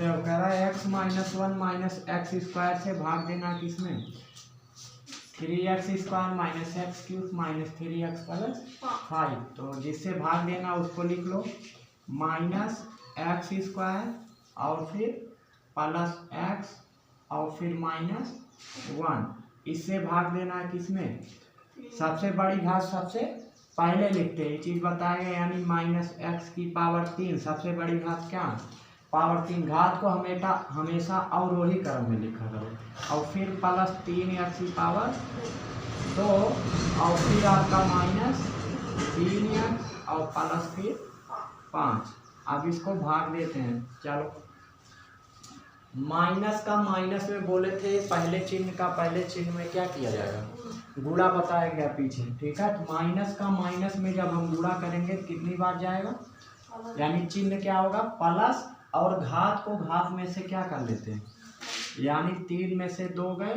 कह रहा है x minus 1 minus x square से भाग देना किसमें 3x square minus x cube minus 3x plus 5। तो जिससे भाग देना उसको लिख लो माइनस एक्स स्क्वायर और फिर प्लस एक्स और फिर माइनस 1। इससे भाग देना है किसमें सबसे बड़ी घात सबसे पहले लिखते हैं, ये चीज बताएगा यानी माइनस एक्स की पावर 3 सबसे बड़ी घात क्या पावर 3। घात को हमेशा अवरोही क्रम में लिखा करो और फिर प्लस 3x की पावर 2 और फिर आपका माइनस 3x और प्लस फिर 5। अब इसको भाग देते हैं। चलो माइनस का माइनस में बोले थे पहले चिन्ह में क्या किया जाएगा गुणा बताया गया पीछे, ठीक है। तो माइनस का माइनस में जब हम गुणा करेंगे कितनी बार जाएगा यानी चिन्ह क्या होगा प्लस और घात को घात में से क्या कर लेते हैं यानी 3 में से 2 गए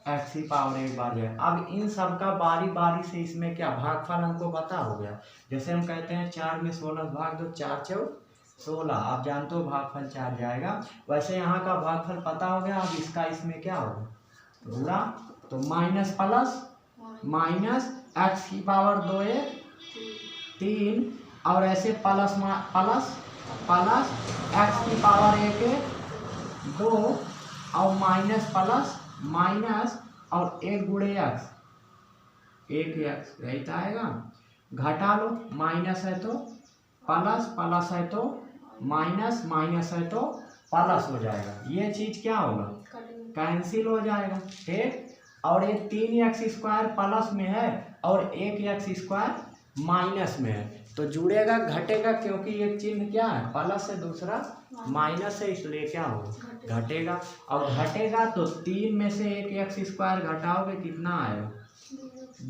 एक्स की पावर 1 बार जाए। अब इन सब का बारी बारी से इसमें क्या भागफल हमको पता हो गया। जैसे हम कहते हैं 4 में 16 भाग दो 4 चौक 16, आप जानते हो भागफल 4 जाएगा। वैसे यहाँ का भागफल पता हो गया। अब इसका इसमें क्या होगा गुणा, तो माइनस प्लस माइनस एक्स की पावर 2 3 और ऐसे प्लस प्लस प्लस एक्स की पावर 1 2 और माइनस प्लस माइनस और 1 गुणे एक्स 1x रहता आएगा। घटा लो माइनस है तो प्लस प्लस है तो माइनस माइनस है तो प्लस हो जाएगा। ये चीज क्या होगा कैंसिल हो जाएगा, ठीक। और ये 3x स्क्वायर प्लस में है और 1x स्क्वायर माइनस में है तो जुड़ेगा घटेगा क्योंकि एक चिन्ह क्या है प्लस है दूसरा माइनस है, इसलिए क्या होगा घटेगा। और घटेगा तो 3 में से 1x स्क्वायर घटाओगे कितना आएगा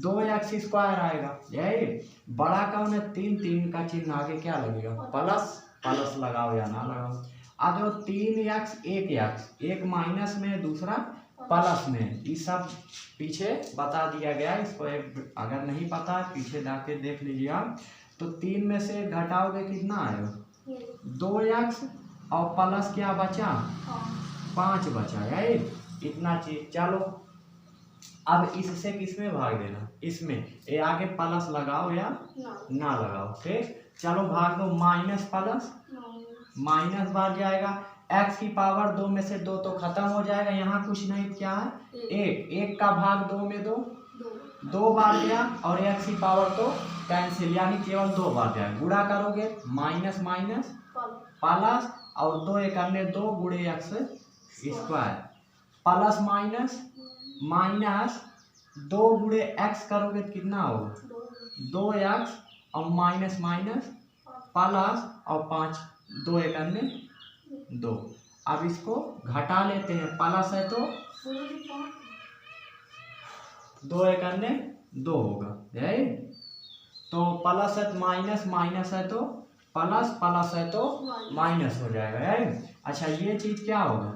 2x स्क्वायर आएगा। यही बड़ा कौन है 3 का चिन्ह आगे क्या लगेगा प्लस प्लस लगाओ या ना लगाओ। अब जो 3x 1x एक माइनस में दूसरा प्लस में, ये सब पीछे बता दिया गया। इसको एक अगर नहीं पता पीछे जाके देख लीजिए आप। तो 3 में से घटाओगे कितना आएगा 2x और प्लस क्या बचा 5 बचा है इतना चीज। चलो अब इससे किसमें भाग देना इसमें, ये आगे प्लस लगाओ या ना लगाओ, ठीक। चलो भाग दो माइनस प्लस माइनस बार जाएगा। x की पावर 2 में से 2 तो खत्म हो जाएगा, यहाँ कुछ नहीं क्या है 1 का भाग 2 में 2 बार गया और x की पावर तो कैंसिल यानी केवल 2 बार गया। गुणा करोगे माइनस माइनस प्लस और 2 एक अन्य 2 गुणे x square plus minus minus 2 गुणे एक्स करोगे तो कितना होगा 2x और माइनस माइनस प्लस और 5 2 एक अन्य 2। अब इसको घटा लेते हैं, प्लस है तो 2 एक अन्य 2 होगा, यही। तो प्लस है तो माइनस माइनस है तो प्लस प्लस है तो माइनस हो जाएगा, यही। अच्छा ये चीज क्या होगा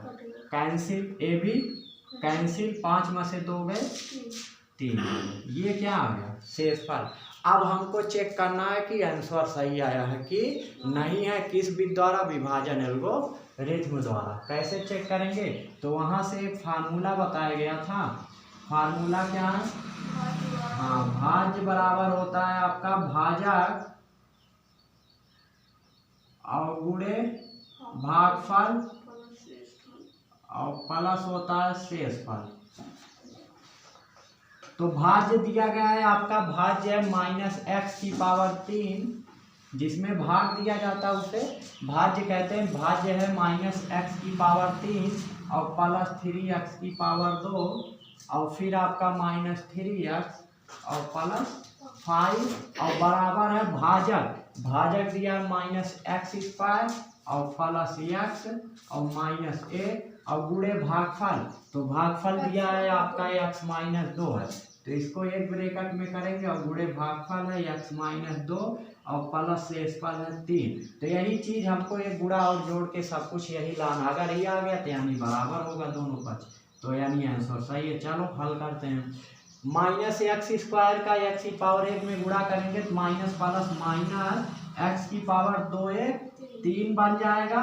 कैंसिल, ए भी कैंसिल 5 में से 2 गए 3, ये क्या आ गया शेषफल। अब हमको चेक करना है कि आंसर सही आया है कि नहीं है, किस विधि द्वारा विभाजन एल्गोरिथ्म द्वारा। कैसे चेक करेंगे तो वहां से एक फार्मूला बताया गया था। फार्मूला क्या है हाँ भाज्य बराबर होता है आपका भाजक और गुणे भागफल और प्लस होता है शेषफल। तो भाज्य दिया गया है आपका, भाज्य है माइनस एक्स की पावर 3, जिसमें भाग दिया जाता है उसे भाज्य कहते हैं। भाज्य है माइनस एक्स की पावर 3 और प्लस 3x की पावर 2 और फिर आपका माइनस 3x और प्लस 5 और बराबर है भाजक। भाजक दिया है माइनस एक्स स्क्वायर और प्लस एक्स और माइनस 1 और गुणे भागफल। तो भागफल दिया है आपका x माइनस 2 है तो इसको एक ब्रैकेट में करेंगे और गुणे भागफल है x माइनस 2 और प्लस शेषफल है 3। तो यही चीज हमको एक गुणा और जोड़ के सब कुछ यही लाना। अगर ये आ गया तो यानी बराबर होगा दोनों पक्ष, तो यानी आंसर सही है। चलो हल करते हैं। माइनस एक्स स्क्वायर का x की पावर 1 में गुणा करेंगे तो माइनस प्लस माइनस एक्स की पावर 2 1 3 बन जाएगा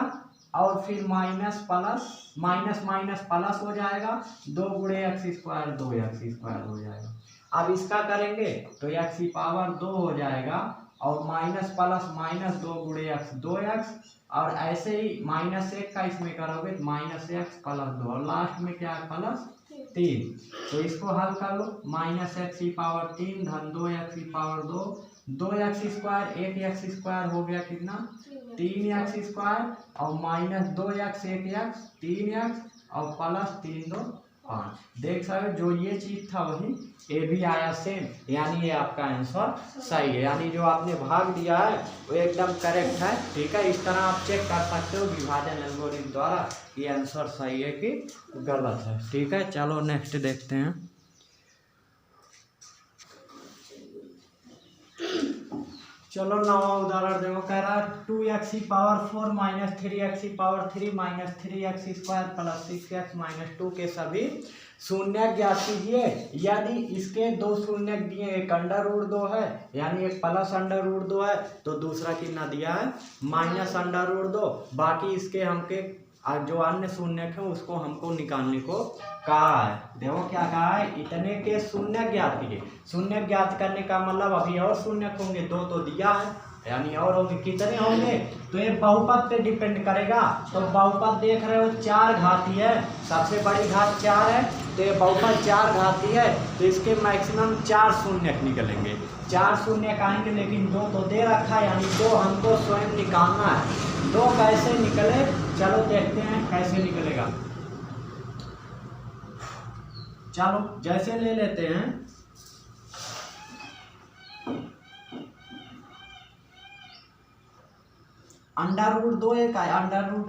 और फिर minus plus, minus minus plus हो जाएगा, 2 गुणे एक्स स्क्वायर 2 एक्स स्क्वायर हो जाएगा। अब इसका करेंगे तो एक्स की पावर 2 हो जाएगा और माइनस प्लस माइनस 2 गुणे एक्स 2x, और ऐसे ही माइनस 1 का इसमें करोगे तो माइनस एक्स प्लस 2 और लास्ट में क्या है प्लस 3। तो इसको हल कर लो, माइनस एक्स की पावर 3 धन 2 एक्स की power 2, 2 x square 1 x square हो गया कितना 3 एक्स स्क्वायर, और माइनस 2 एक्स 1 एक्स 3 एक्स और प्लस 3 2 5। देख सकते जो ये चीज था वही ये भी आया सेम, यानी ये आपका आंसर सही है, यानी जो आपने भाग दिया है वो एकदम करेक्ट है। ठीक है, इस तरह आप चेक कर सकते हो विभाजन एल्गोरिथम द्वारा ये आंसर सही है कि गलत है। ठीक है, चलो नेक्स्ट देखते हैं। चलो नवा उदाहरण देखो, कह रहा है 2x की पावर 4 माइनस 3x की power 3 minus 3x square plus 6x minus 2 के सभी शून्य ज्ञात कीजिए। यदि इसके दो शून्य दिए, एक अंडर रूट 2 है यानी एक प्लस अंडर रूट 2 है, तो दूसरा कितना दिया है माइनस अंडर रूट 2, बाकी इसके हमके जो अन्य शून्य है उसको हमको निकालने को कहा है। देखो क्या कहा है, इतने के शून्य ज्ञात कीजिए। शून्य ज्ञात करने का मतलब अभी और शून्य होंगे, 2 तो दिया है यानी और होंगे, कितने होंगे तो ये बहुपद पे डिपेंड करेगा। तो बहुपद देख रहे हो 4 घाती है, सबसे बड़ी घात 4 है, तो ये बहुपद 4 घाती है, तो इसके मैक्सिमम 4 शून्य निकलेंगे। 4 शून्य आएंगे, लेकिन 2 तो दे रखा है यानी 2 हमको स्वयं निकालना है। 2 कैसे निकले, चलो देखते हैं कैसे निकलेगा। चलो जैसे ले लेते हैं, अंडर रूट 2 एक आया, अंडर रूट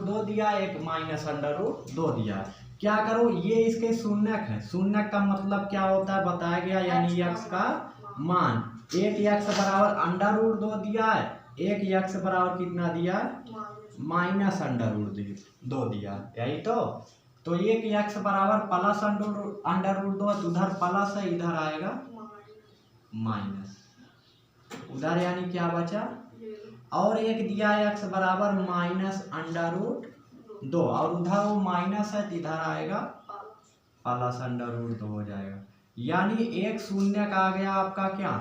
2 दिया, एक माइनस अंडर रूट 2 दिया। क्या करो, ये इसके शून्यक है। शून्यक का मतलब क्या होता है बताया गया, यानी x का मान। एक x बराबर अंडर रूट 2 दिया है, एक x बराबर कितना दिया है माइनस अंडर रूट 2 दिया, यही तो एक x बराबर प्लस अंडर रूट 2, उधर प्लस है इधर आएगा माइनस, उधर यानी क्या बचा, और एक दिया है x बराबर माइनस अंडर रूट 2 और उधर वो माइनस है तो इधर आएगा प्लस अंडर रूट 2 हो जाएगा। यानी एक शून्य का आ गया आपका क्या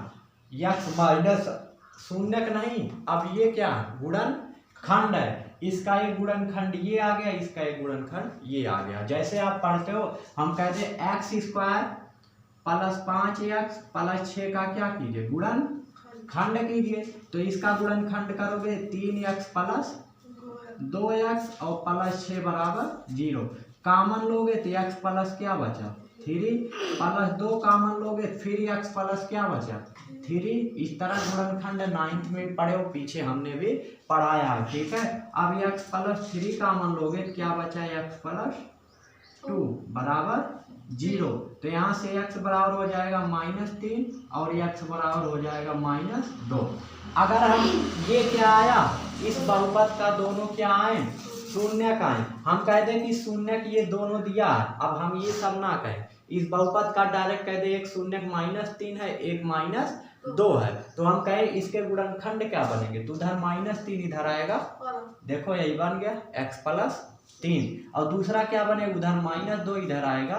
x माइनस शून्य नहीं, अब ये क्या गुणनखंड है, इसका एक गुणनखंड ये आ गया, इसका एक गुणनखंड ये आ गया। जैसे आप पढ़ते हो हम कहते हैं x square plus 5x plus 6 का क्या कीजिए गुणनखंड कीजिए, तो इसका गुणनखंड करोगे 3x प्लस 2x और प्लस 6 बराबर 0। कॉमन लोगे तो x प्लस क्या बचा 3 प्लस 2 कॉमन लोगे फिर x प्लस क्या बचा 3। इस तरह गुणनखंड 9th में पढ़े हो, पीछे हमने भी पढ़ाया है। ठीक है, अब x प्लस 3 कॉमन लोगे तो क्या बचा x प्लस 2 बराबर 0। तो यहाँ से x बराबर हो जाएगा -3 और x बराबर हो जाएगा -2। अगर हम ये क्या आया, इस बहुपद का दोनों क्या आए शून्य का है, हम कहते हैं कि शून्य ये दोनों दिया है। अब हम ये सब ना कहें, इस बहुपद का डायरेक्ट कहते एक शून्य -3 है, एक -2 है, तो हम कहें इसके गुणनखंड क्या बनेंगे, तो उधर -3 इधर आएगा, देखो यही बन गया x प्लस 3, और दूसरा क्या बने उधर -2 इधर आएगा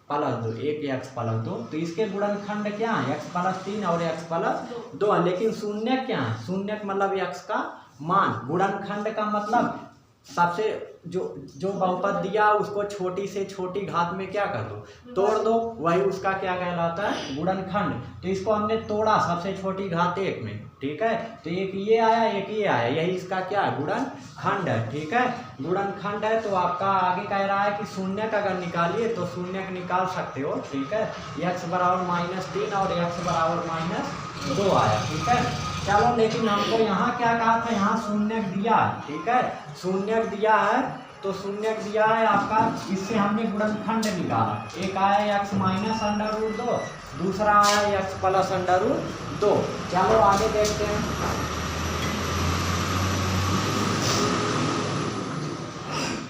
प्लस 2, एक x प्लस 2, तो इसके गुणनखंड क्या है x प्लस 3 और x प्लस 2 है। लेकिन शून्य क्या है, शून्य मतलब x का मान, गुणनखंड का मतलब सबसे जो बहुपद दिया उसको छोटी से छोटी घात में क्या कर दो तोड़ दो, वही उसका क्या कहलाता है गुणनखंड। तो इसको हमने तोड़ा सबसे छोटी घात 1 में, ठीक है, तो एक ये आया एक ये आया, यही इसका क्या है गुणनखंड है। ठीक है, गुणनखंड है, तो आपका आगे कह रहा है कि शून्य का अगर निकालिए तो शून्य निकाल सकते हो। ठीक है, x बराबर -3 और x बराबर -2 आया। ठीक है, चलो लेकिन हमको यहाँ क्या कहा था, यहाँ शून्य दिया है। ठीक है, शून्य दिया है, तो शून्य दिया है आपका, इससे हमने गुणनखंड निकाला, एक आया x माइनस अंडर रूट 2, दूसरा आया x प्लस अंडर रूट 2। चलो आगे देखते हैं।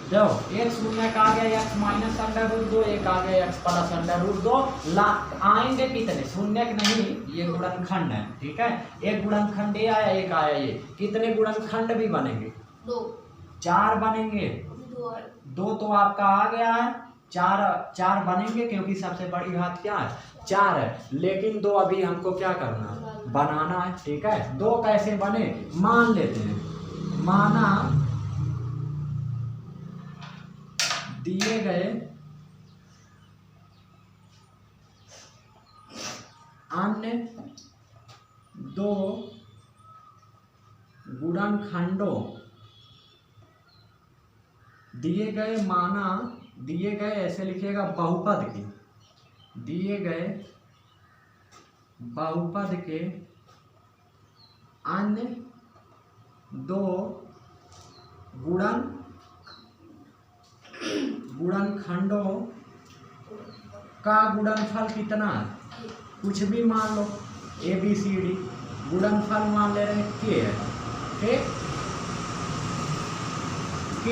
देखो एक शून्य का आ गया x माइनस अंडर रूट 2, एक आ गया x प्लस अंडर रूट 2। आएंगे कितने शून्य नहीं, ये गुणनखंड है। ठीक है, एक गुणनखंड ये आया एक आया ये, कितने गुणनखंड भी बनेंगे 4 बनेंगे, 2 तो आपका आ गया है, 4 बनेंगे क्योंकि सबसे बड़ी घात क्या है 4 है, लेकिन 2 अभी हमको क्या करना है बनाना है। ठीक है, 2 कैसे बने मान लेते हैं। माना दिए गए अन्य 2 गुणनखंडों दिए गए, माना दिए गए ऐसे लिखिएगा बहुपद के, दिए गए बहुपद के अन्य 2 गुणनखंडों का गुणनफल कितना है, कुछ भी मान लो ABCD, गुणनफल मान ले रहे हैं K है। ठीक, K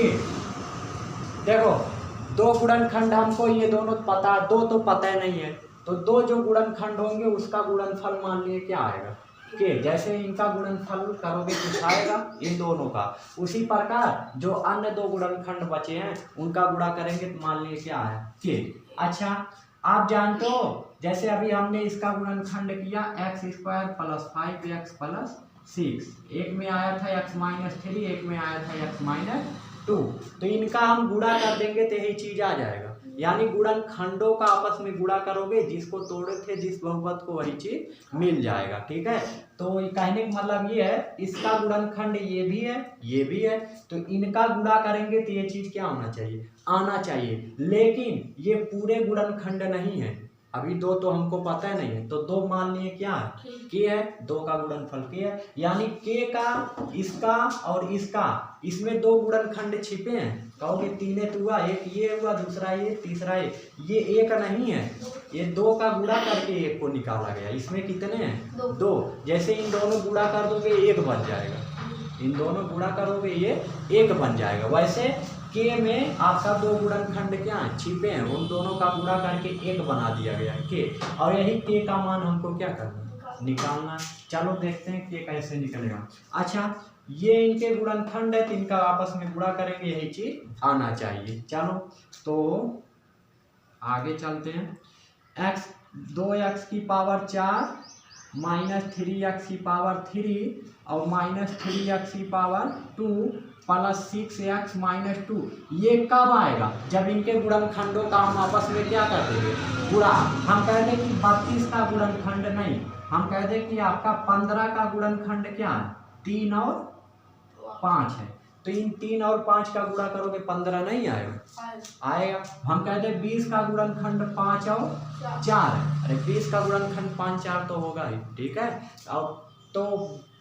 देखो 2 गुणनखंड हमको ये दोनों पता, 2 तो पता नहीं है, तो 2 जो गुणनखंड होंगे उसका गुणनफल मान लिए क्या आएगा K। जैसे इनका गुणनफल करोगे कुछ आएगा इन दोनों का, उसी प्रकार जो अन्य 2 गुणनखंड बचे हैं उनका गुणा करेंगे तो मान लिए क्या है K। अच्छा, आप जानते हो जैसे अभी हमने इसका गुणनखंड किया x² + 5x + 6, एक में आया था x-3, एक में आया था x-2, तो इनका हम गुणा कर देंगे तो यही चीज आ जाएगा। यानी गुणनखंडों का आपस में गुणा करोगे, जिसको तोड़े थे जिस बहुपद को वही चीज मिल जाएगा। ठीक है, तो कहने का मतलब ये है इसका गुणनखंड ये भी है ये भी है, तो इनका गुणा करेंगे तो ये चीज क्या होना चाहिए आना चाहिए, लेकिन ये पूरे गुणनखंड नहीं है, अभी 2 तो हमको पता नहीं है, तो 2 मान लिए क्या है K है, 2 का गुणनफल K है, यानी K का इसका और इसका इसमें 2 गुणनखंड छिपे हैं, कहोगे 3 तो हुआ, एक ये हुआ, दूसरा ये, तीसरा ये एक नहीं है, ये 2 का गुणा करके 1 को निकाला गया, इसमें कितने हैं 2, जैसे इन दोनों गुणा कर दोगे 1 बन जाएगा, इन दोनों गुणा करोगे ये 1 बन जाएगा। वैसे K में आपका 2 गुणनखंड क्या है छिपे हैं, उन दोनों का गुणा करके 1 बना दिया गया है K, और यही K का मान हमको क्या करना है निकालना है। चलो देखते हैं K कैसे निकलेगा। अच्छा, ये इनके गुणनखंड है तो इनका आपस में गुणा करेंगे, यही चीज आना चाहिए। चलो तो आगे चलते हैं। x 2x की पावर 4 -3x की पावर 3 और -3x की पावर 2 + 6x - 2, ये कब आएगा जब इनके गुणनखंडों का हम आपस में क्या कर देंगे गुणा। हम कह दें कि 32 का गुणनखंड नहीं, हम कह दें कि आपका 15 का गुणनखंड क्या है 3 और 5 है, तो इन 3 और 5 का गुणा करोगे 15 नहीं आएगा आएगा। हम कहते हैं 20 का गुणनखंड 5 और 4 है, अरे 20 का गुणनखंड 5 4 तो होगा ही। ठीक है, अब तो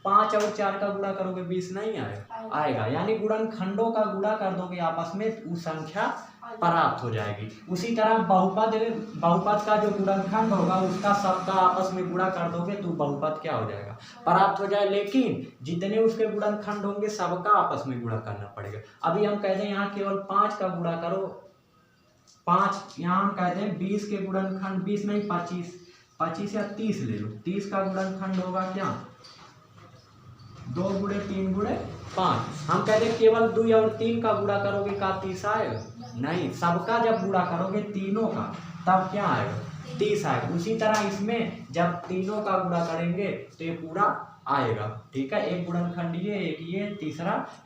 5 और 4 का गुणा करोगे 20 नहीं आएगा, यानी गुणनखंडों का गुणा कर दोगे आपस में वो संख्या प्राप्त हो जाएगी। उसी तरह बहुपद का जो गुणनखंड होगा उसका सबका आपस में गुणा कर दोगे तो बहुपद क्या हो जाएगा प्राप्त हो जाए, लेकिन जितने उसके गुणनखंड होंगे सबका आपस में गुणा करना पड़ेगा। अभी हम कहते हैं यहाँ केवल 5 का गुणा करो, 5 यहाँ हम कहते हैं 20 के गुणनखंड 20 नहीं 25 या 30 ले लो, 30 का गुणनखंड होगा क्या 2 × 3 × 5। हम कहते हैं केवल 2 और 3 का गुणा करोगे का 30 आएगा नहीं, सबका जब गुणा करोगे तीनों का तब क्या आएगा 30 आएगा। उसी तरह इसमें जब तीनों का गुणा करेंगे तो ये पूरा आएगा। ठीक है, एक गुणनखंड ये, एक ये,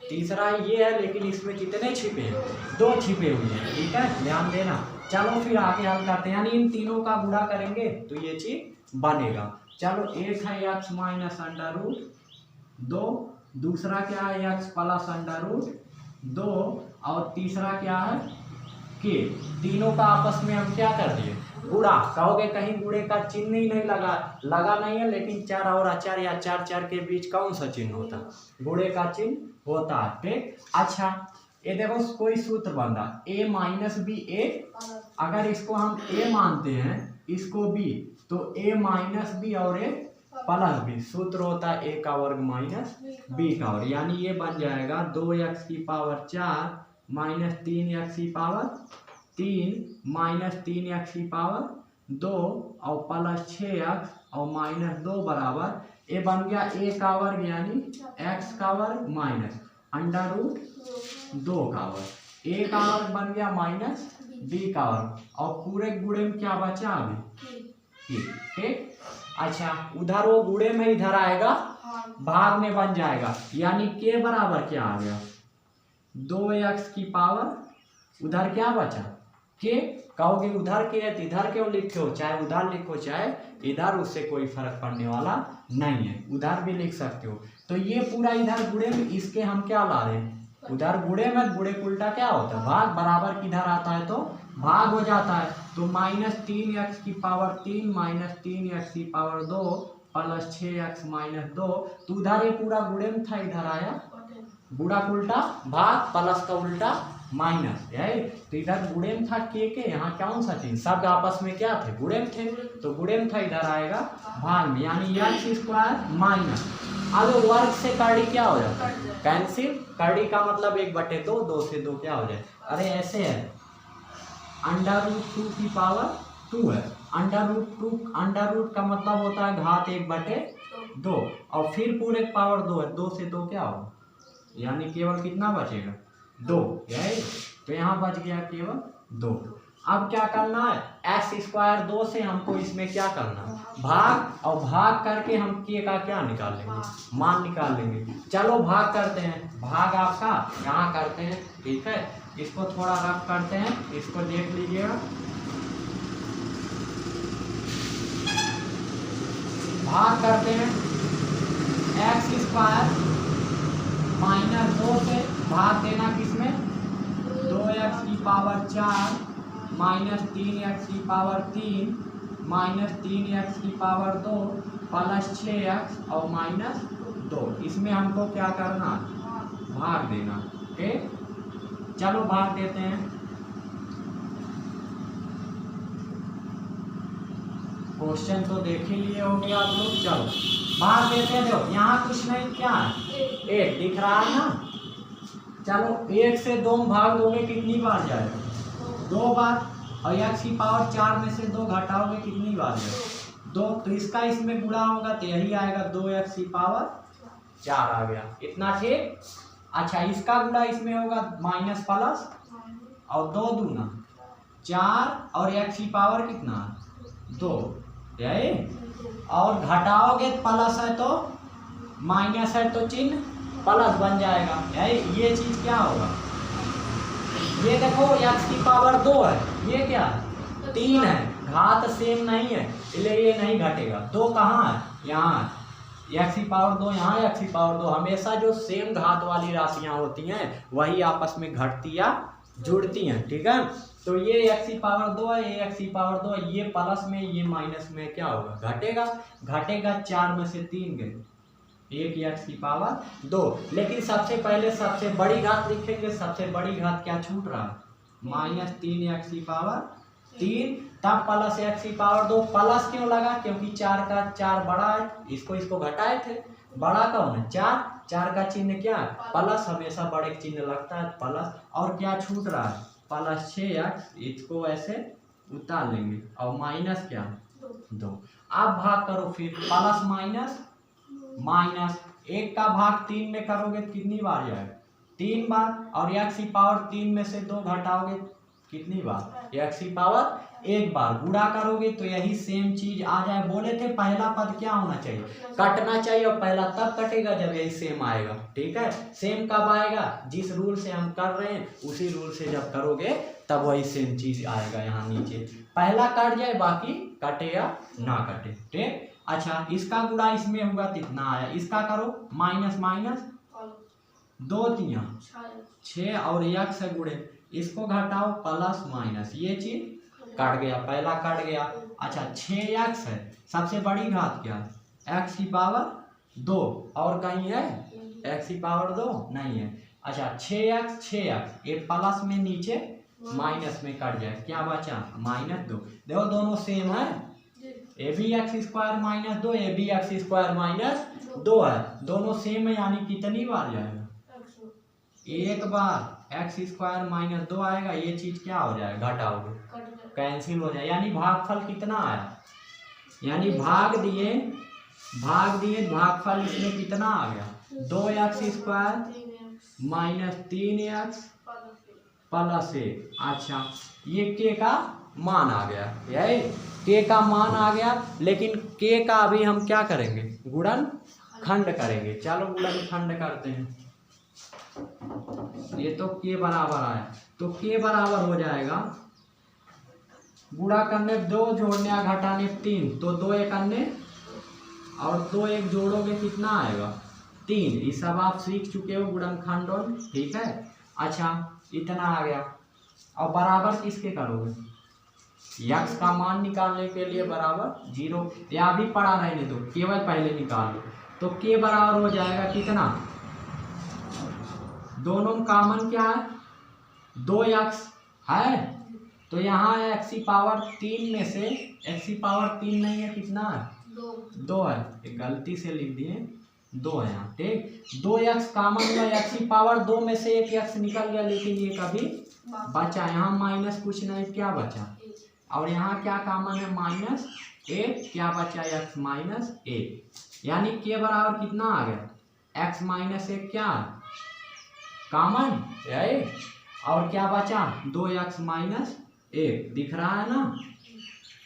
तीसरा ये है, लेकिन इसमें कितने छिपे हैं 2 छिपे हुए हैं। ठीक है, ध्यान देना। चलो फिर आगे हल करते हैं, यानी इन तीनों का गुणा करेंगे तो ये चीज बनेगा। चलो एक है x - √2, दूसरा क्या है x + √2 और तीसरा क्या है k। तीनों का आपस में हम क्या कर दिए गुणा। कहोगे कहीं गुणे का चिन्ह ही नहीं लगा नहीं है, लेकिन 4 और 4 या 4 के बीच कौन सा चिन्ह होता है गुणे का चिन्ह होता है। ठीक, अच्छा ये देखो कोई सूत्र बन रहा a - b a, अगर इसको हम a मानते हैं इसको b, तो a - b और a + b, सूत्र होता है a का वर्ग - b का वर्ग, यानी ये बन जाएगा 2x की पावर 4 - 3x की पावर 3 - 3x की पावर 2 और +6x और -2 बराबर ये बन गया a का वर्ग यानी x का वर्ग माइनस, अंडर रूट 2 का वर्ग, ए का वर्ग बन गया माइनस बी का वर्ग, और पूरे गुणे में क्या बचा अभी, ठीक। अच्छा उधर वो गुणे में इधर आएगा भाग में बन जाएगा, यानी के बराबर क्या आ गया 2x की पावर उधर क्या बचा के। कहोगे उधर के है तो इधर क्यों लिखे हो, चाहे उधर लिखो चाहे इधर, उससे कोई फर्क पड़ने वाला नहीं है, उधर भी लिख सकते हो। तो ये पूरा इधर गुणे में, इसके हम क्या ला रहे हैं उधर गुणे में, गुणे को उल्टा क्या होता है भाग, बराबर किधर आता है तो भाग हो जाता है। तो -3x की पावर 3 माइनस 3x की पावर 2 प्लस 6x माइनस 2, तो उधर ये पूरा गुणे में था, इधर आया गुणा का उल्टा भाग, प्लस का उल्टा माइनस, है तो इधर गुणे में था के, यहाँ कौन सा चीज, सब आपस में क्या थे गुणे में थे, तो गुणे में था इधर आएगा भाग में, यानी x² माइनस, अब वर्ग से करड़ी क्या हो जाता है कैंसिल, करड़ी का मतलब 1/2, 2 से 2 क्या हो जाए, अरे ऐसे है अंडर रूट 2 की पावर 2 है, अंडर रूट का मतलब होता है घात 1/2, और फिर पूरे पावर 2 है, 2 से 2 क्या होगा, यानी केवल कितना बचेगा 2, यही तो यहाँ बच गया केवल 2। अब क्या करना है x² 2 से हमको इसमें क्या करना भाग, और भाग करके हम के का क्या निकाल लेंगे मान निकाल लेंगे। चलो भाग करते हैं, भाग आपका यहाँ करते हैं, ठीक है, इसको थोड़ा रफ करते हैं, इसको देख लीजिएगा। भाग करते हैं x² -2 से भाग देना किसमें 2x की पावर 4 माइनस 3x की पावर 3 माइनस 3x की पावर 2 प्लस 6x और माइनस 2, इसमें हमको क्या करना भाग देना, ठीक। चलो भाग देते हैं, क्वेश्चन तो देख ही लिए होंगे आप लोग। चलो भाग देते हैं, देखो यहाँ कुछ नहीं, क्या है 1 दिख रहा है ना। चलो 1 से 2 में भाग दोगे कितनी बार जाएगा 2 बार, और x की पावर 4 में से 2 घटाओगे कितनी बार जाएगा 2, तो इसका इसमें गुणा होगा तो यही आएगा 2x की पावर 4 आ गया, इतना ठीक। अच्छा इसका गुणा इसमें होगा माइनस प्लस, और 2 दूना 4, और x की पावर कितना 2, यही, और घटाओगे प्लस है तो माइनस है तो चिन्ह प्लस बन जाएगा, यही ये चीज क्या होगा, ये देखो x की पावर 2 है, ये क्या है 3 है, घात सेम नहीं है इसलिए ये नहीं घटेगा, 2 कहाँ है यहाँ, x की पावर 2 यहाँ, x की पावर 2, हमेशा जो सेम घात वाली राशियां होती हैं वही आपस में घटती या जुड़ती हैं, ठीक है। तो ये x की पावर 2 है, ये x की पावर 2 है, ये प्लस में ये माइनस में क्या होगा घटेगा 4 में से 3 गए, 1 x की पावर 2। लेकिन सबसे पहले सबसे बड़ी घात लिखेंगे, सबसे बड़ी घात क्या छूट रहा है -3x की पावर 3, तब प्लस x की पावर 2, प्लस क्यों लगा क्योंकि 4 का 4 बड़ा है, इसको घटाए थे, बड़ा कौन है 4 का चिन्ह क्या है प्लस, हमेशा बड़े चिन्ह लगता है प्लस, और क्या छूट रहा है प्लस 6x, इसको ऐसे उतार लेंगे, और माइनस क्या 2। अब भाग करो फिर प्लस माइनस 1 का भाग 3 में करोगे तो कितनी बार जाएगा 3 बार, और x की पावर 3 में से 2 घटाओगे कितनी बार x की पावर 1 बार, गुणा करोगे तो यही सेम चीज आ जाए। बोले थे पहला पद क्या होना चाहिए कटना चाहिए, और पहला तब कटेगा जब यही सेम आएगा, ठीक है। सेम कब आएगा जिस रूल से हम कर रहे हैं उसी रूल से जब करोगे तब वही सेम चीज आएगा, यहाँ नीचे पहला कट जाए बाकी कटे या ना कटे, ठीक। अच्छा इसका गुणा इसमें हुआ कितना आया, इसका करो माइनस 2 3 6, और 1 से गुणे इसको घटाओ प्लस माइनस, ये चीज कट गया, पहला कट गया। अच्छा 6x है, सबसे बड़ी घात क्या है x की पावर 2, और कहीं है x की पावर 2 नहीं है। अच्छा 6x ये प्लस में नीचे माइनस में कट जाए, क्या बचा -2, देखो दोनों सेम है, ये भी x² -2, ये भी x² -2 है, दोनों सेम है, यानी कितनी बार जाएगा 1 बार x² -2 आएगा, ये चीज क्या हो जाएगा घटाओगे कैंसिल हो जाए, यानी भागफल कितना आया, यानी भाग दिए भागफल इसमें कितना आ गया 2x² -3x प्लस 1। अच्छा, ये के का मान आ गया, यही के का मान आ गया। लेकिन के का अभी हम क्या करेंगे, गुणन खंड करेंगे। चलो गुणन खंड करते हैं। ये तो के बराबर आया, तो के बराबर हो जाएगा, गुणा करने 2 जोड़ने या घटाने 3, तो 2 एक अन्य और 2 एक जोड़ोगे कितना आएगा 3। ये सब आप सीख चुके हो गुणनखंड, ठीक है। अच्छा, इतना आ गया। और बराबर किसके करोगे, यक्स का मान निकालने के लिए बराबर 0, या भी पड़ा रहने दो, केवल पहले निकाल लो। तो के बराबर हो जाएगा कितना, दोनों कॉमन क्या है 2x है, तो यहाँ है x की पावर 3 में से x की पावर 3 नहीं है, कितना है 2 है, एक गलती से लिख दिए 2 है यहाँ, ठीक। 2x कॉमन हुआ, x की पावर 2 में से एक x निकल गया, लेकिन ये कभी बचा, यहाँ माइनस कुछ नहीं, क्या बचा, और यहाँ क्या कॉमन है -1, क्या बचा x -1, यानी के बराबर कितना आ गया x -1 क्या कॉमन, यही, और क्या बचा 2x -1, दिख रहा है ना।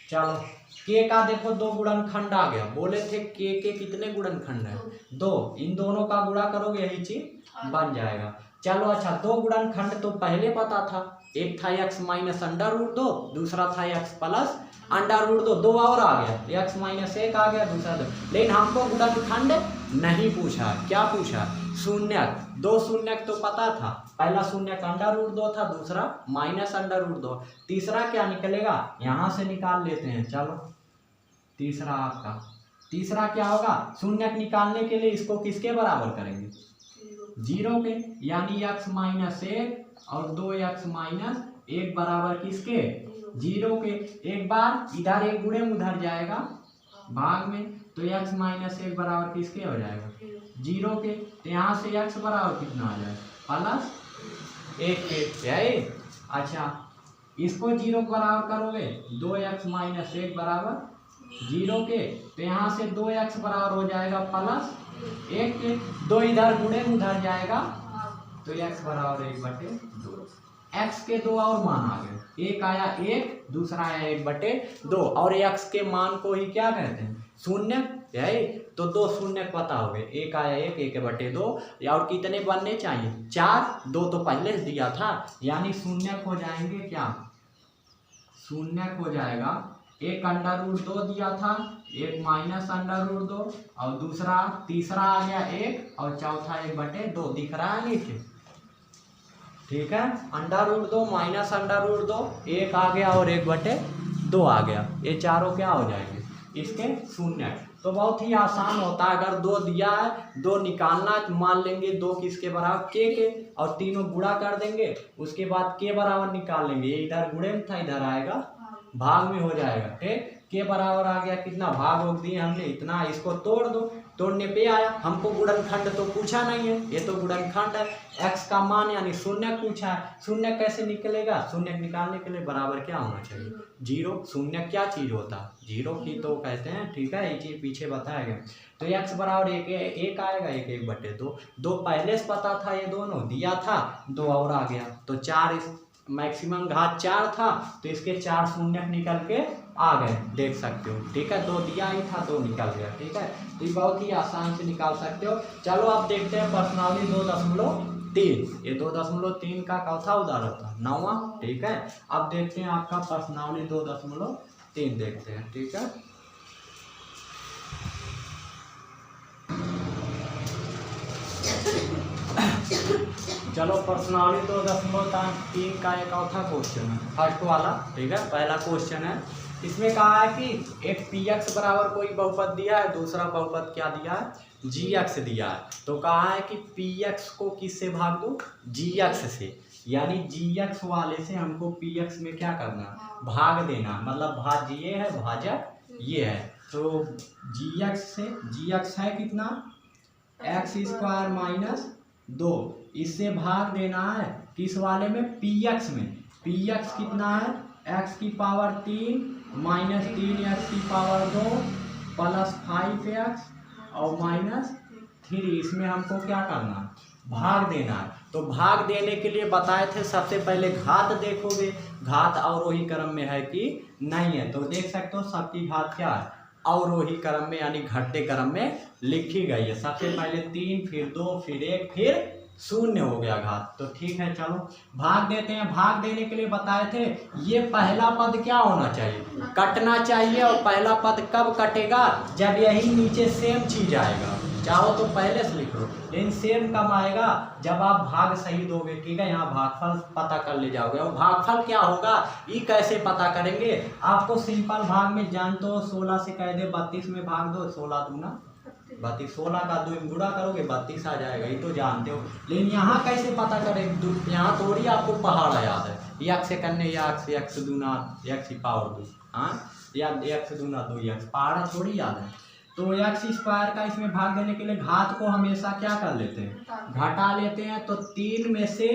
चलो के का देखो 2 गुणनखंड आ गया, बोले थे के कितने गुणनखंड है 2, इन दोनों का गुणा करोगे यही चीज बन जाएगा। चलो अच्छा, 2 गुणनखंड तो पहले पता था, एक था x -√2, दूसरा था x प्लस √2, 2 और आ गया x -1 आ गया, दूसरा 2। लेकिन हमको गुणनखंड नहीं पूछा, क्या पूछा शून्यक, 2 शून्यक तो पता था, पहला शून्यक √2 था, दूसरा -√2, तीसरा क्या निकलेगा यहाँ से निकाल लेते हैं। चलो तीसरा आपका, तीसरा क्या होगा, शून्यक निकालने के लिए इसको किसके बराबर करेंगे 0 के, यानी x -1 और 2x -1 बराबर किसके 0 के। एक बार इधर एक गुणे उधर जाएगा भाग में, तो x -1 बराबर किसके हो जाएगा 0 के, तो यहाँ से x बराबर कितना आ जाएगा +1 के, यही। अच्छा, इसको 0 के बराबर करोगे, 2x -1 बराबर 0 के, तो यहाँ से 2x बराबर हो जाएगा +1 के, 2 इधर गुणे उधर जाएगा, तो x बराबर 1/2। x के 2 और मान आ गए, एक आया 1, दूसरा आया 1/2, और x के मान को ही क्या कहते हैं शून्य, यही। तो 2 शून्य पता हो गए, एक आया 1/2, और कितने बनने चाहिए 4, 2 तो पहले से दिया था, यानी शून्य हो जाएंगे क्या, शून्य हो जाएगा, एक √2 दिया था, एक -√2, और दूसरा तीसरा आ गया 1, और चौथा 1/2, दिख रहा है नीचे, ठीक है। √2 -√2, 1 आ गया और 1/2 आ गया, ये चारों क्या हो जाएंगे इसके शून्य। तो बहुत ही आसान होता है, अगर 2 दिया है 2 निकालना है, तो मान लेंगे 2 किसके बराबर के, और तीनों गुणा कर देंगे, उसके बाद के बराबर निकाल लेंगे, ये इधर गुणे में था, इधर आएगा भाग में हो जाएगा, ठीक। के बराबर आ गया कितना, भाग रोक दिए हमने इतना, इसको तोड़ दो, तोड़ने पे आया, हमको गुणनखंड तो पूछा नहीं है, ये तो गुणनखंड है, x का मान यानी शून्य पूछा है, शून्य कैसे निकलेगा, शून्य निकालने के लिए बराबर क्या होना चाहिए 0, शून्य क्या चीज होता है 0 की तो कहते हैं, ठीक है, ये चीज पीछे बताया गया। तो x बराबर 1 आएगा, 1/2, 2 पहले से पता था, ये दोनों दिया था, 2 और आ गया, तो 4 मैक्सिमम घात 4 था, तो इसके 4 शून्य निकल के आ गए, देख सकते हो, ठीक है। 2 दिया ही था, 2 निकल गया, ठीक है। तो ये बहुत ही आसान से निकाल सकते हो। चलो अब देखते हैं प्रश्नावली 2.3, ये 2.3 का चौथा उदाहरण था, 9वां, ठीक है। अब देखते हैं आपका प्रश्नावली 2.3 देखते हैं, ठीक है। चलो प्रश्नावली 2.3 का एक चौथा क्वेश्चन है, फर्स्ट वाला, ठीक है, पहला क्वेश्चन है। इसमें कहा है कि एक px बराबर कोई बहुपद दिया है, दूसरा बहुपद क्या दिया है gx दिया है, तो कहा है कि px को किससे भाग दो gx से, यानी gx वाले से हमको px में क्या करना भाग देना, मतलब भाज्य ये है, भाजक ये है, तो gx से, gx है कितना x² -2, इससे भाग देना है किस वाले में px में, px कितना है x की पावर 3 -3x की पावर 2 +5x और -3, इसमें हमको क्या करना भाग देना है। तो भाग देने के लिए बताए थे सबसे पहले घात देखोगे, घात अवरोही क्रम में है कि नहीं है। तो देख सकते हो सबकी घात क्या है, अवरोही क्रम में यानी घटते क्रम में लिखी गई है। सबसे पहले 3 फिर 2 फिर 1 फिर 0 हो गया घात। तो ठीक है चलो भाग देते हैं। भाग देने के लिए बताए थे ये पहला पद क्या होना चाहिए, कटना चाहिए। और पहला पद कब कटेगा, जब यही नीचे सेम चीज आएगा। चाहो तो पहले से लिख लो, लेकिन सेम कब आएगा, जब आप भाग सही दोगे। ठीक है, यहाँ भागफल पता कर ले जाओगे। और भागफल क्या होगा ये कैसे पता करेंगे, आपको सिंपल भाग में जानते हो 16 से कह दे 32 में भाग दो, 16 दूना 32, 16 का 2 गुणा करोगे 32 आ जाएगा, ये तो जानते हो। लेकिन यहाँ कैसे पता करें, यहाँ थोड़ी आपको पहाड़ा याद है, यक्स से करने यक्स दूना यक्स पावर 2, हाँ या यक्स दूना 2 यक्स, पहाड़ा थोड़ी याद है। तो एक्स स्क्वायर का इसमें भाग देने के लिए घात को हमेशा क्या कर लेते हैं, घटा लेते हैं। तो 3 में से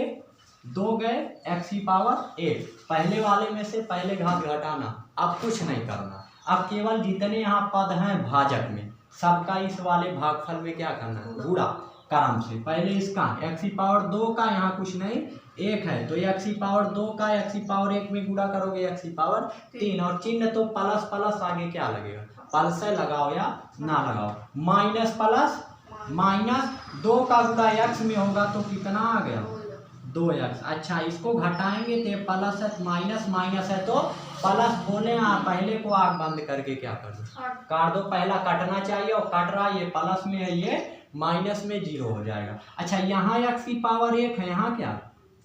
2 गए एक्स की पावर 1, पहले वाले में से पहले घात घटाना, अब कुछ नहीं करना। अब केवल जितने यहाँ पद हैं भाजक में सबका इस वाले भागफल में क्या करना है, गुणा क्रम से। पहले इसका एक्स की पावर 2 का यहाँ कुछ नहीं 1 है, तो एक्स की पावर 2 का एक्स की पावर 1 में गुणा करोगे एक्स की पावर 3। और चिन्ह तो प्लस प्लस आगे क्या लगेगा, प्लस लगाओ या ना लगाओ, माइनस प्लस माइनस 2 का गुणा एक्स में होगा तो कितना आ गया 2x। अच्छा इसको घटाएंगे तो प्लस है, माइनस माइनस है तो प्लस बोले, पहले को आग बंद करके क्या कर दो, काट दो। पहला कटना चाहिए और कट रहा, ये प्लस में है ये माइनस में 0 हो जाएगा। अच्छा यहाँ x की पावर 1 है, यहाँ क्या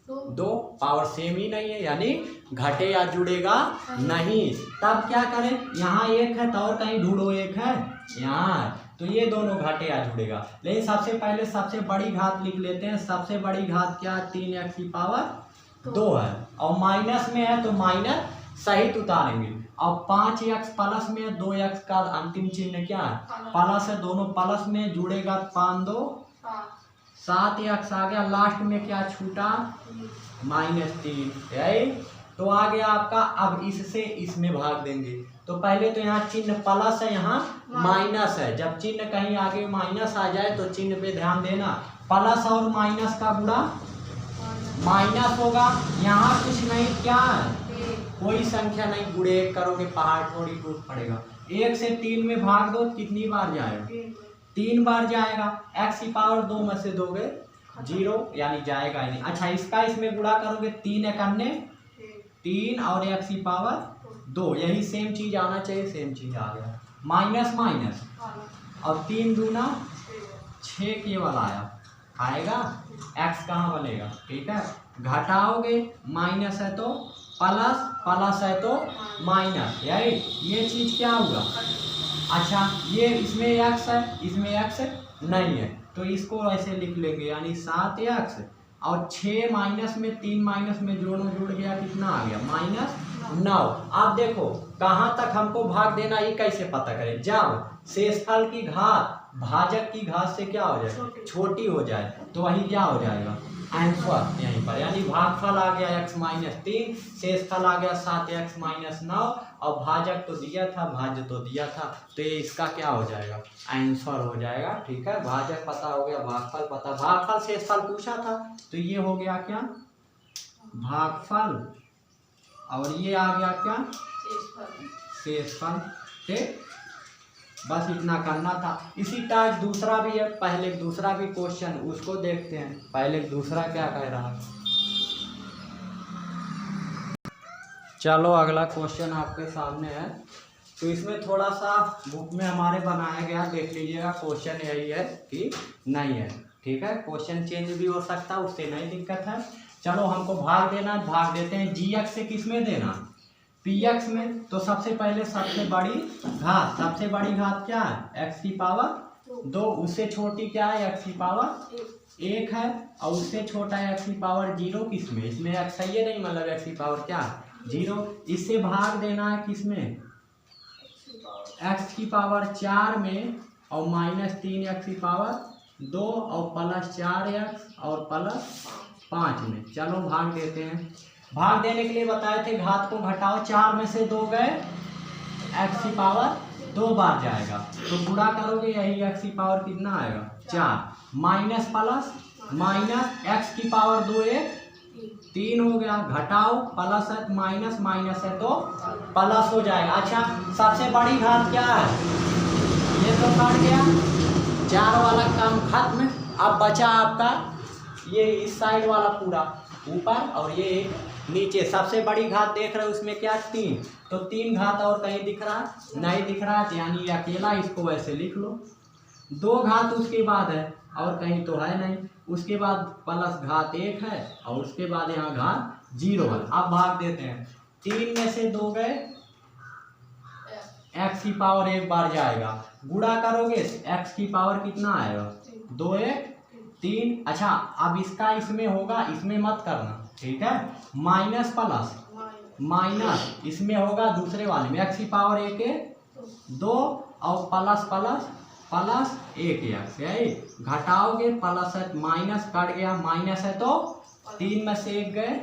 2, पावर सेम ही नहीं है यानी घटे या जुड़ेगा नहीं। तब क्या करें, यहाँ 1 है तो और कहीं ढूंढो 1 है यहाँ, तो ये दोनों घटे या जुड़ेगा। लेकिन सबसे पहले सबसे बड़ी घात लिख लेते हैं। सबसे बड़ी घात क्या है, 3x की पावर 2 है, और माइनस में है तो माइनस सहित उतारेंगे। और 5x प्लस में 2x का अंतिम चिन्ह क्या है, प्लस है, दोनों प्लस में जुड़ेगा, 5 2 7x आ गया। लास्ट में क्या छूटा, -3, यही तो आ गया आपका। अब इससे इसमें भाग देंगे तो पहले तो यहाँ चिन्ह प्लस है, यहाँ माइनस है। जब चिन्ह कहीं आगे माइनस आ जाए तो चिन्ह पे ध्यान देना, प्लस और माइनस का गुणा माइनस होगा। यहाँ कुछ नहीं, क्या है कोई संख्या नहीं, गुणे 1 करोगे पहाड़ थोड़ी टूट पड़ेगा। 1 से 3 में भाग दो, कितनी बार जाएगा, 3 बार जाएगा। x की पावर 2 में से 2 गए 0 यानी जाएगा ही नहीं। अच्छा इसका इसमें गुणा करोगे, 3 एकन्ने 3 और x की पावर 2, यही सेम चीज आना चाहिए, सेम चीज आ गया। माइनस माइनस और 3 दूना 6 केवल आएगा, x कहाँ बनेगा, ठीक है। घटाओगे माइनस है तो प्लस, प्लस है तो माइनस, यही ये चीज क्या हुआ। अच्छा ये इसमें x है, इसमें x नहीं है, तो इसको ऐसे लिख लेंगे यानी 7x और 6 माइनस में 3 माइनस में दोनों जुड़ गया, कितना आ गया -9। आप देखो कहाँ तक हमको भाग देना, ये कैसे पता करें, जब शेषफल की घात भाजक की घात से क्या हो जाए, छोटी हो जाए, तो वही क्या हो जाएगा आंसर यहीं पर, यानी भागफल आ गया x -3, शेषफल आ गया 7x -9, और भाजक तो दिया था, भाज्य तो दिया था, तो ये इसका क्या हो जाएगा आंसर हो जाएगा। ठीक है, भाजक पता हो गया, भागफल पता, भागफल शेषफल पूछा था तो ये हो गया क्या भागफल, और ये आ गया क्या शेषफल। ठीक, बस इतना करना था। इसी टाइप दूसरा भी है, पहले दूसरा भी क्वेश्चन उसको देखते हैं। पहले दूसरा क्या कह रहा है, चलो अगला क्वेश्चन आपके सामने है। तो इसमें थोड़ा सा बुक में हमारे बनाया गया, देख लीजिएगा। क्वेश्चन यही है कि नहीं है, ठीक है, क्वेश्चन चेंज भी हो सकता है, उससे नहीं दिक्कत है। चलो हमको भाग देना, भाग देते हैं। gx से किस में देना, px में। तो सबसे पहले सबसे बड़ी घात, सबसे बड़ी घात क्या है x की पावर 2, उससे छोटी क्या है x की पावर 1 है, और उससे छोटा है x की पावर 0 किसमें, इसमें x है ये नहीं, मतलब x की पावर क्या 0। इससे भाग देना है किसमें, x की पावर 4 में, और -3 x की पावर 2 और +4x और +5 में। चलो भाग देते हैं। भाग देने के लिए बताए थे घात को घटाओ, 4 में से 2 गए, x की पावर 2 बार जाएगा, तो गुणा करोगे यही x की पावर कितना आएगा 4, माइनस प्लस माइनस एक्स की पावर 2 एक 3 हो गया, घटाओ प्लस है माइनस, माइनस है तो प्लस हो जाएगा। अच्छा सबसे बड़ी घात क्या है, ये तो कट गया, 4 वाला काम खत्म। अब बचा आपका ये इस साइड वाला पूरा ऊपर और ये नीचे। सबसे बड़ी घात देख रहे हो उसमें क्या 3, तो 3 घात और कहीं दिख रहा नहीं दिख रहा, यानी ये अकेला, इसको वैसे लिख लो। 2 घात उसके बाद है और कहीं तो है नहीं, उसके बाद प्लस घात 1 है और उसके बाद यहाँ घात 0 है। अब भाग देते हैं, 3 में से 2 गए, एक्स की पावर 1 बार जाएगा, गुणा करोगे एक्स की पावर कितना आएगा 2 1 3। अच्छा अब इसका इसमें होगा, इसमें मत करना, ठीक है, माइनस प्लस माइनस इसमें होगा दूसरे वाले में, एक्स की पावर 1 1 2 और प्लस प्लस प्लस 1 एक्स, यही घटाओगे प्लस है माइनस कट गया, माइनस है तो 3 में से 1 गए,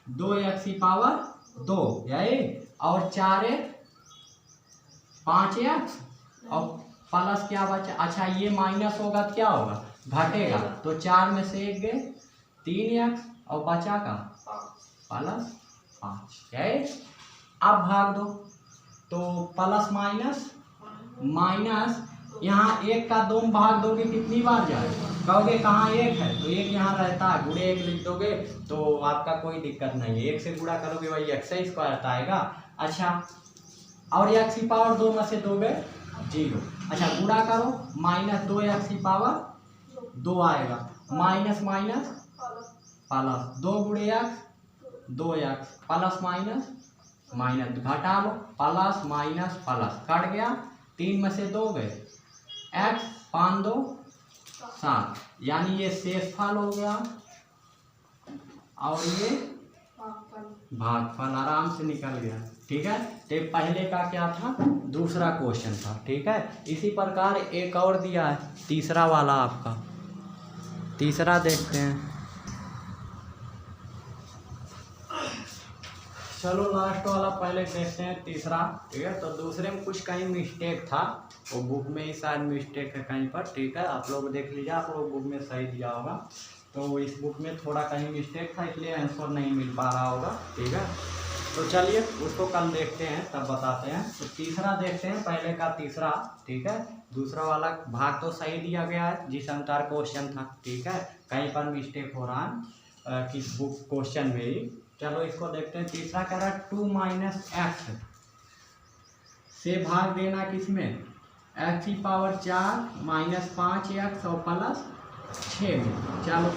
2 एक्स की पावर 2 यही, और 4 1 5 एक्स और प्लस क्या बचा, अच्छा ये माइनस होगा तो क्या होगा घटेगा, तो 4 में से 1 गए 3 एक्स और बचा का प्लस 5 है। अब भाग दो, तो प्लस माइनस माइनस, यहाँ 1 का 2 भाग दोगे कितनी बार जाएगा, कहोगे कहाँ 1 है तो 1 यहाँ रहता है, गुणे 1 लिख दोगे तो आपका कोई दिक्कत नहीं है, 1 से गुणा करोगे वही एक्स स्क्वायर आएगा। अच्छा और एक्स की पावर 2 में से 2 गए 0, अच्छा गुणा करो माइनस 2 एक्स की पावर 2 आएगा, माइनस माइनस प्लस 2 गुणे x 2 x plus minus minus, घटा लो प्लस माइनस प्लस कट गया, 3 में से 2 गए एक्स 5 2 7, यानी ये शेषफल हो गया और ये भागफल आराम से निकल गया, ठीक है। तो पहले का क्या था, दूसरा क्वेश्चन था, ठीक है। इसी प्रकार एक और दिया है, तीसरा वाला आपका, तीसरा देखते हैं। चलो लास्ट वाला पहले देखते हैं तीसरा, ठीक है। तो दूसरे में कुछ कहीं मिस्टेक था, वो बुक में ही शायद मिस्टेक है कहीं पर, ठीक है, आप लोग देख लीजिए, आप लोग बुक में सही दिया होगा, तो इस बुक में थोड़ा कहीं मिस्टेक था इसलिए आंसर नहीं मिल पा रहा होगा, ठीक है। तो चलिए उसको कल देखते हैं तब बताते हैं। तो तीसरा देखते हैं, पहले का तीसरा, ठीक है, दूसरा वाला भाग तो सही दिया गया है जिस अनुसार क्वेश्चन था, ठीक है, कहीं पर मिस्टेक हो रहा है किस बुक क्वेश्चन में ही। चलो इसको देखते हैं, तीसरा कह रहा है 2 माइनस एक्स से भाग देना किसमें, एक्स की पावर 4 माइनस 5 एक्स और प्लस 6 में। चलो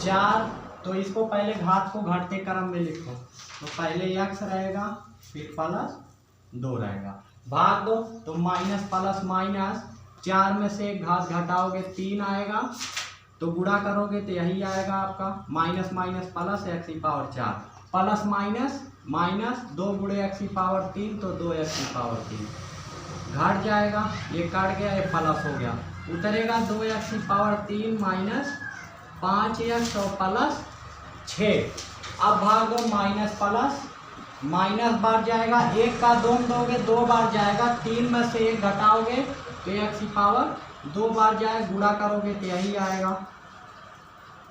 4, तो इसको पहले घात को घटते क्रम में लिखो, तो पहले एक्स रहेगा फिर प्लस 2 रहेगा, भाग दो तो माइनस प्लस माइनस, 4 में से एक घात घटाओगे 3 आएगा, तो गुणा करोगे तो यही आएगा आपका माइनस माइनस प्लस एक्स की पावर 4 प्लस माइनस माइनस 2 गुणे एक्स की पावर 3, तो 2 एक्स की पावर 3 घट जाएगा, ये कट गया, ये प्लस हो गया, उतरेगा 2 एक्स की पावर 3 माइनस 5 एक्स और प्लस 6। अब भाग दो माइनस प्लस माइनस बार जाएगा, 1 का 2 दोगे 2 बार जाएगा, 3 में से 1 घटाओगे तो एक्स की पावर 2 बार जाए, गुणा करोगे तो यही आएगा,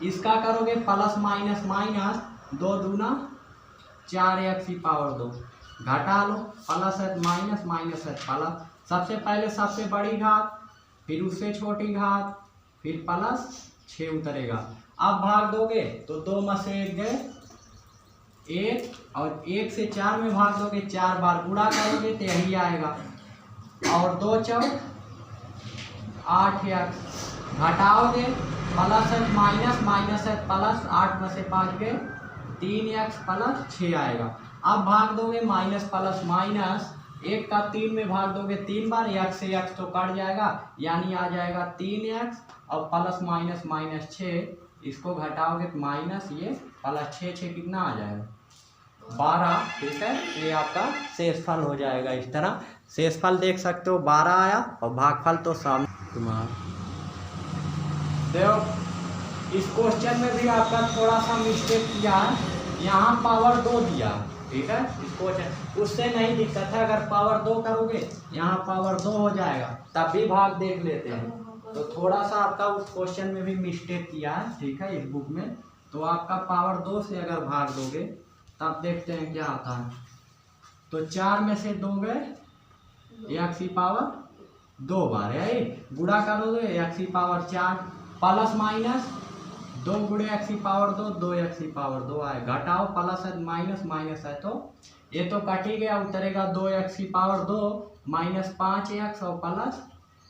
इसका करोगे प्लस माइनस माइनस 2 दूना 4 एक्स की पावर 2, घटा लो प्लस है माइनस माइनस है प्लस, सबसे पहले सबसे बड़ी घात फिर उससे छोटी घात फिर प्लस 6 उतरेगा। अब भाग दोगे तो 2 में से 1 गए 1 और 1 से 4 में भाग दोगे 4 बार, गुणा करोगे तो यही आएगा, और 2 चौक 8 एक्स, घटाओगे प्लस है माइनस माइनस है प्लस, 8 में से 5 गए 3 एक्स प्लस 6 आएगा। अब भाग दोगे माइनस प्लस माइनस, 1 का 3 में भाग दोगे 3 बार, एक्स से एक्स तो कट जाएगा, यानी आ जाएगा 3 एक्स और प्लस माइनस माइनस 6, इसको घटाओगे तो माइनस ये प्लस 6 6 कितना आ जाएगा 12, ठीक है। ये आपका शेषफल हो जाएगा, इस तरह शेषफल देख सकते हो 12 आया और भागफल तो सामने तुम्हारा। देखो इस क्वेश्चन में भी आपका थोड़ा सा मिस्टेक किया है, यहाँ पावर 2 दिया, ठीक है, इस क्वेश्चन उससे नहीं दिक्कत है, अगर पावर 2 करोगे यहाँ पावर 2 हो जाएगा, तब भी भाग देख लेते हैं, तो थोड़ा सा आपका उस क्वेश्चन में भी मिस्टेक किया है, ठीक है, इस बुक में। तो आपका पावर 2 से अगर भाग दोगे तब देखते हैं क्या आता है। तो 4 में से 2 गए, x की पावर 2 बार है, गुणा करोगे x की पावर 4 प्लस माइनस 2 गुणे x की पावर 2, 2x की पावर 2 आए, घटाओ प्लस है माइनस माइनस है तो ये तो कट ही गया, उतरेगा 2x की पावर 2 माइनस 5x और प्लस,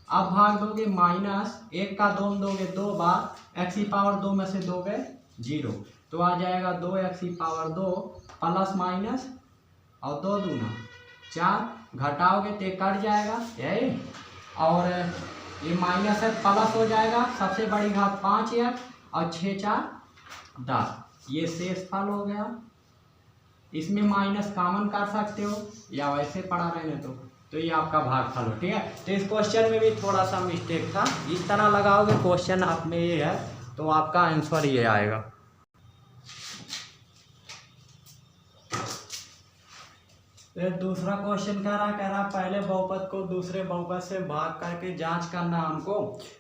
अब भाग दोगे माइनस 1 का 2 दोगे 2 बार, x की पावर 2 में से 2 गए 0, तो आ जाएगा 2x की पावर 2 प्लस माइनस और 2 दूना 4, घटाओगे तो कट जाएगा यही, और ये माइनस है प्लस हो जाएगा, सबसे बड़ी घात 5x और 6 4 10, ये शेष फल हो गया। इसमें माइनस कॉमन कर सकते हो या वैसे पढ़ा रहने तो ये आपका भागफल हो, ठीक है। तो इस क्वेश्चन में भी थोड़ा सा मिस्टेक था, इस तरह लगाओगे क्वेश्चन आप में ये है तो आपका आंसर ये आएगा। फिर दूसरा क्वेश्चन कह रहा पहले बहुपद को दूसरे बहुपद से भाग करके जांच करना हमको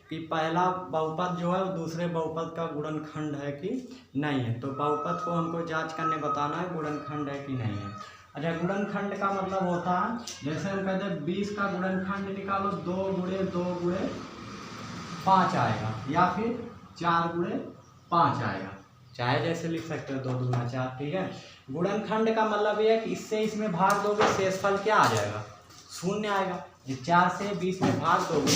कि पहला बहुपद जो है वो दूसरे बहुपद का गुणनखंड है कि नहीं है। तो बहुपद को हमको जांच करने बताना है गुणनखंड है कि नहीं है। अच्छा, गुणनखंड का मतलब होता है जैसे हम कहते हैं 20 का गुणनखंड निकालो, 2 गुणे 2 गुणे 5 आएगा, या फिर 4 गुणे 5 आएगा, चाहे जैसे लिख सकते हो 2 दूना 4, ठीक है। गुणनखंड का मतलब ये है कि इससे इसमें भाग दोगे शेषफल क्या आ जाएगा, 0 आएगा। 4 से 20 में भाग दोगे,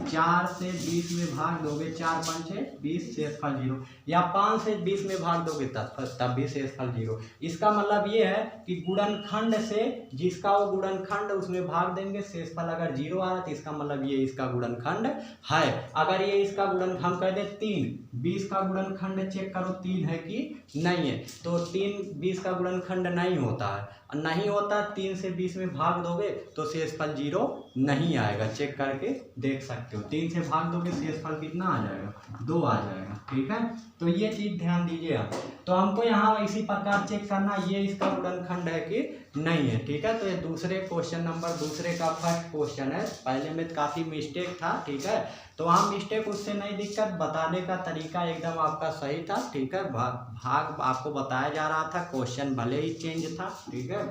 4 से 20 में भाग दोगे, 4 5 6 20, शेषफल 0, या 5 से 20 में भाग दोगे तब भी शेषफल 0। इसका मतलब ये है कि गुणनखंड से जिसका वो गुणनखंड उसमें भाग देंगे, शेषफल अगर 0 आ रहा तो इसका मतलब ये इसका गुणनखंड है। अगर ये इसका गुणनखंड हम कह दे 3, 20 का गुणनखंड चेक करो 3 है कि नहीं है, तो 3 20 का गुणनखंड नहीं होता है, नहीं होता 3 से 20 में भाग दोगे तो शेषफल 0 नहीं आएगा, चेक करके देख सकते हो। 3 से भाग दोगे शेषफल कितना आ जाएगा, 2 आ जाएगा, ठीक है। तो ये चीज ध्यान दीजिए आप। तो हमको यहाँ इसी प्रकार चेक करना ये इसका गुणनखंड है कि नहीं है, ठीक है। तो ये दूसरे क्वेश्चन नंबर दूसरे का फर्स्ट क्वेश्चन है, पहले में काफी मिस्टेक था, ठीक है। तो वहाँ मिस्टेक उससे नहीं दिक्कत, बताने का तरीका एकदम आपका सही था, ठीक है। भाग आपको बताया जा रहा था, क्वेश्चन भले ही चेंज था, ठीक है।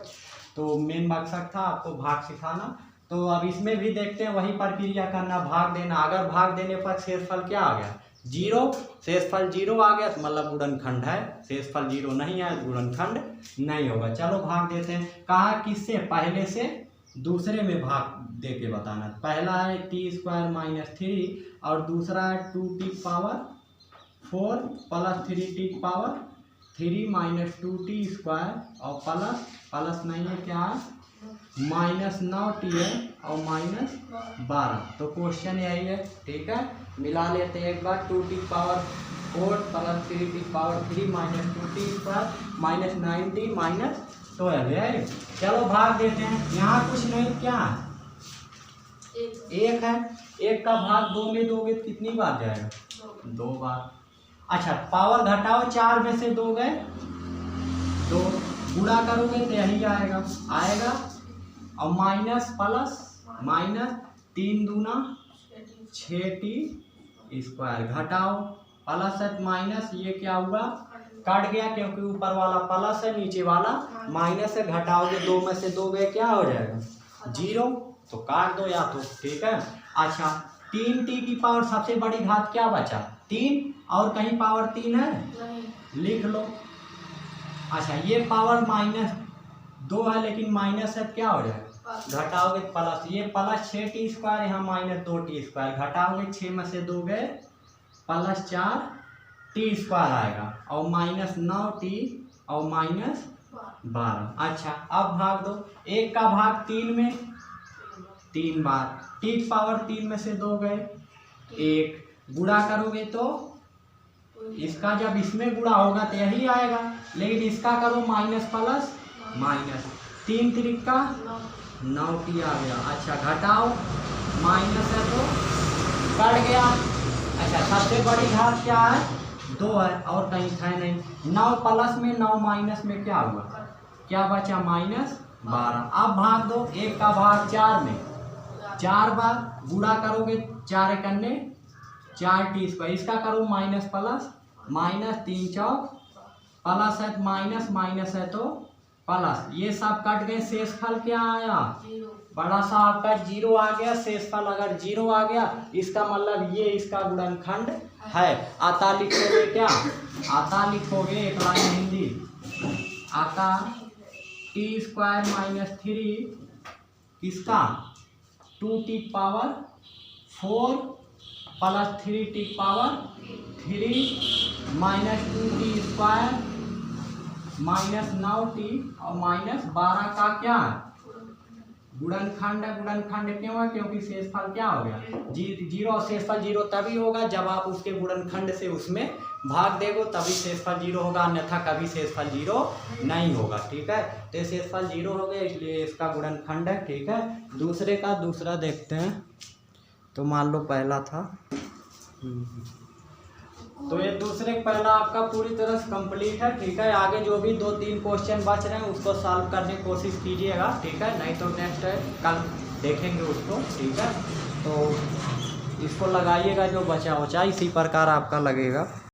तो मेन मकसद था आपको भाग सिखाना। तो अब इसमें भी देखते हैं वही प्रक्रिया करना, भाग देना। अगर भाग देने पर शेषफल क्या आ गया 0, शेषफल 0 आ गया तो मतलब गुणनखंड है, शेषफल 0 नहीं आया तो गुणनखंड नहीं होगा। चलो भाग देते हैं। कहा किससे, पहले से दूसरे में भाग दे के बताना। पहला है t² - 3 और दूसरा है 2t power 4 plus 3t power 3 - 2t² और प्लस नहीं है क्या है -9t है और -12। तो क्वेश्चन यही है, ठीक है। मिला लेते हैं एक बार, 2t power 4 plus 3t power 3 - 2t² -9t -12 है। चलो भाग देते हैं। यहाँ कुछ नहीं, क्या है 1 है, 1 का भाग 2 में दोगे तो कितनी बार जाएगा, 2 बार। अच्छा, पावर घटाओ, 4 में से 2 गए 2, गुणा करोगे तो यही आएगा और माइनस प्लस माइनस 3 दूना 6t² घटाओ प्लस है माइनस, ये क्या हुआ कट गया क्योंकि ऊपर वाला प्लस है नीचे वाला माइनस है, घटाओगे 2 में से 2 गए क्या हो जाएगा 0, तो काट दो या तो, ठीक है। अच्छा, 3t की पावर सबसे बड़ी घात क्या बचा 3, और कहीं पावर 3 है लिख लो। अच्छा, ये पावर -2 है लेकिन माइनस है, क्या हो जाएगा घटाओगे प्लस, ये प्लस 6t² यहाँ -2t², घटाओगे 6 में से 2 गए प्लस 4t² आएगा और -9t और -12। अच्छा, अब भाग दो, 1 का भाग 3 में 3 बार, t पावर 3 में से 2 गए 1, गुणा करोगे तो इसका जब इसमें गुणा होगा तो यही आएगा, लेकिन इसका करो minus plus minus, 3 Trika 9t आ गया। अच्छा, घटाओ, माइनस है तो कट गया। अच्छा, सबसे बड़ी घात क्या है 2 है और कहीं था नहीं। 9 प्लस में 9 माइनस में क्या हुआ, क्या बचा -12। अब भाग दो, 1 का भाग 4 में 4 बार, गुणा करोगे 4 करने 4t²। इसका करूँ माइनस प्लस, माइनस 3 चौक प्लस है, माइनस माइनस है तो प्लस, ये सब कट गए, शेषफल क्या आया, बड़ा सा आपका 0 आ गया। शेषफल अगर 0 आ गया इसका मतलब ये इसका गुणनखंड है। आता लिखोगे क्या, आता लिखोगे एक लाइन हिंदी, आता t² - 3 किसका 2t⁴ plus 3t⁴ -2t² - 9t और -12 का क्या गुणनखंड है। गुणनखंड क्यों है, क्योंकि शेषफल क्या हो गया 0। शेषफल 0 तभी होगा जब आप उसके गुणनखंड से उसमें भाग देगो, तभी शेषफल 0 होगा, अन्यथा कभी शेषफल 0 नहीं होगा। ठीक है, तो शेषफल 0 हो गया इसलिए इसका गुणनखंड है। ठीक है, दूसरे का दूसरा देखते हैं। तो मान लो पहला था, तो ये दूसरे पहला आपका पूरी तरह से कंप्लीट है। ठीक है, आगे जो भी 2-3 क्वेश्चन बच रहे हैं उसको सॉल्व करने की कोशिश कीजिएगा। ठीक है, नहीं तो नेक्स्ट कल देखेंगे उसको। ठीक है, तो इसको लगाइएगा जो बचा उचा इसी प्रकार आपका लगेगा।